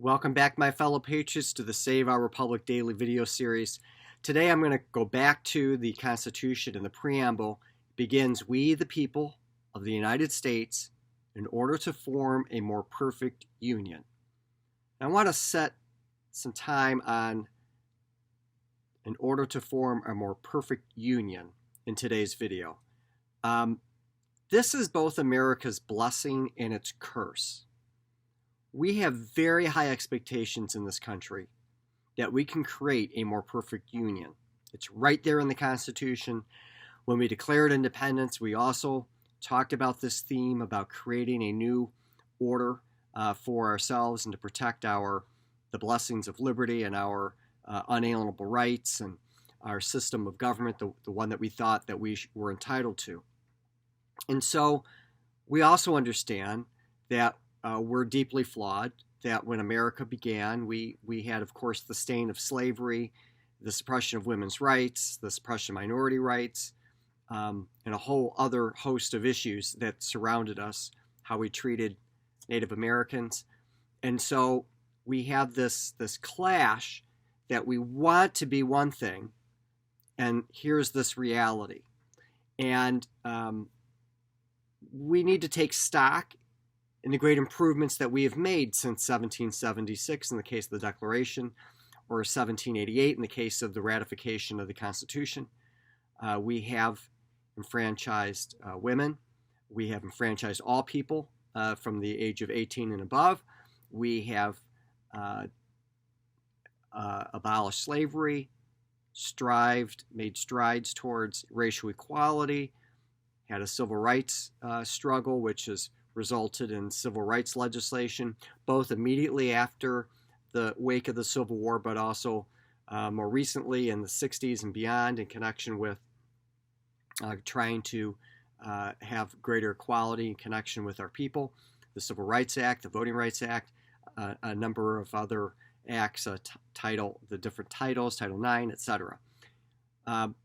Welcome back, my fellow patriots, to the Save Our Republic Daily video series. Today I'm going to go back to the Constitution, and the preamble begins, "We, the people of the United States, in order to form a more perfect union." And I want to set some time on in order to form a more perfect union in today's video. This is both America's blessing and its curse. We have very high expectations in this country that we can create a more perfect union. It's right there in the Constitution. When we declared independence, we also talked about this theme about creating a new order for ourselves and to protect the blessings of liberty and our unalienable rights and our system of government, the one that we thought that we were entitled to. And so we also understand that we're deeply flawed, that when America began, we had, of course, the stain of slavery, the suppression of women's rights, the suppression of minority rights, and a whole other host of issues that surrounded us, how we treated Native Americans. And so we have this clash that we want to be one thing, and here's this reality. And we need to take stock in the great improvements that we have made since 1776 in the case of the Declaration, or 1788 in the case of the ratification of the Constitution. We have enfranchised women. We have enfranchised all people from the age of 18 and above. We have abolished slavery, made strides towards racial equality, had a civil rights struggle, which has resulted in civil rights legislation, both immediately after the wake of the Civil War, but also more recently in the 60s and beyond in connection with trying to have greater equality in connection with our people. The Civil Rights Act, the Voting Rights Act, a number of other acts, the different titles, Title IX, etc. And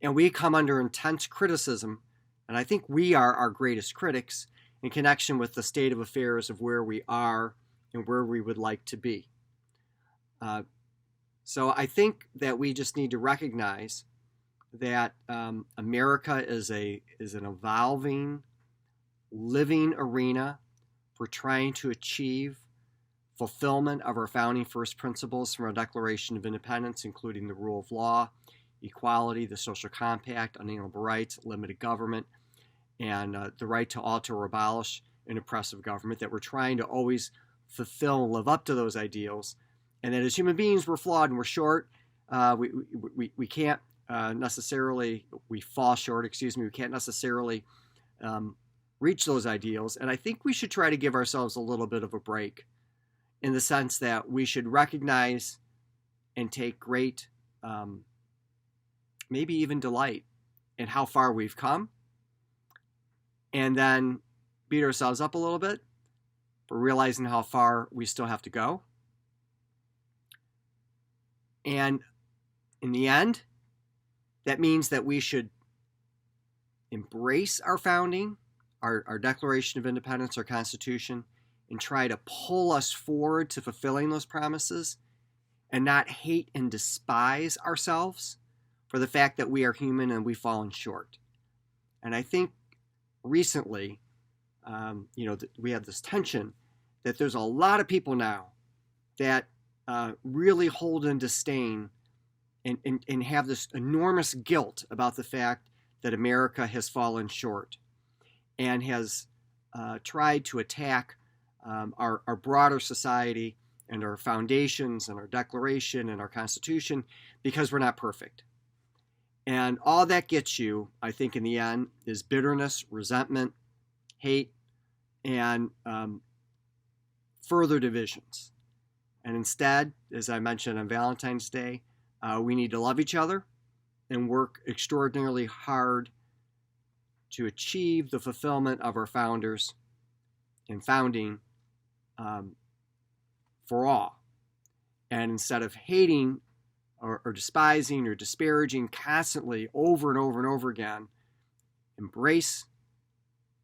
we come under intense criticism, and I think we are our greatest critics in connection with the state of affairs of where we are and where we would like to be. So I think that we just need to recognize that America is an evolving, living arena for trying to achieve fulfillment of our founding first principles from our Declaration of Independence, including the rule of law, equality, the social compact, unalienable rights, limited government, and the right to alter or abolish an oppressive government, that we're trying to always fulfill and live up to those ideals, and that as human beings we're flawed and we're short. We can't necessarily, we fall short, we can't necessarily reach those ideals. And I think we should try to give ourselves a little bit of a break in the sense that we should recognize and take great, maybe even delight in how far we've come, and then beat ourselves up a little bit for realizing how far we still have to go. And in the end, that means that we should embrace our founding, our Declaration of Independence, our Constitution, and try to pull us forward to fulfilling those promises, and not hate and despise ourselves for the fact that we are human and we've fallen short. And I think recently, we have this tension that there's a lot of people now that really hold in disdain and have this enormous guilt about the fact that America has fallen short and has tried to attack our broader society and our foundations and our Declaration and our Constitution because we're not perfect. And all that gets you, I think, in the end, is bitterness, resentment, hate, and further divisions. And instead, as I mentioned on Valentine's Day, we need to love each other and work extraordinarily hard to achieve the fulfillment of our founders and founding for all. And instead of hating or despising or disparaging constantly over and over and over again, embrace,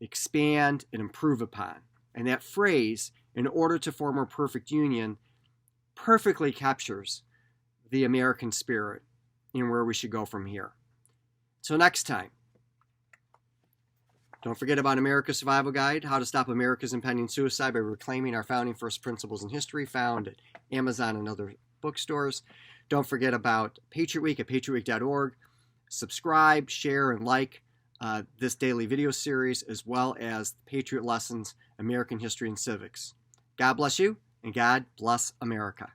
expand, and improve upon. And that phrase in order to form a perfect union perfectly captures the American spirit and where we should go from here. So next time, don't forget about America's Survival Guide, How to Stop America's Impending Suicide by Reclaiming Our Founding First Principles in History, found at Amazon and other bookstores. Don't forget about Patriot Week at patriotweek.org. Subscribe, share, and like this daily video series, as well as Patriot Lessons, American History and Civics. God bless you, and God bless America.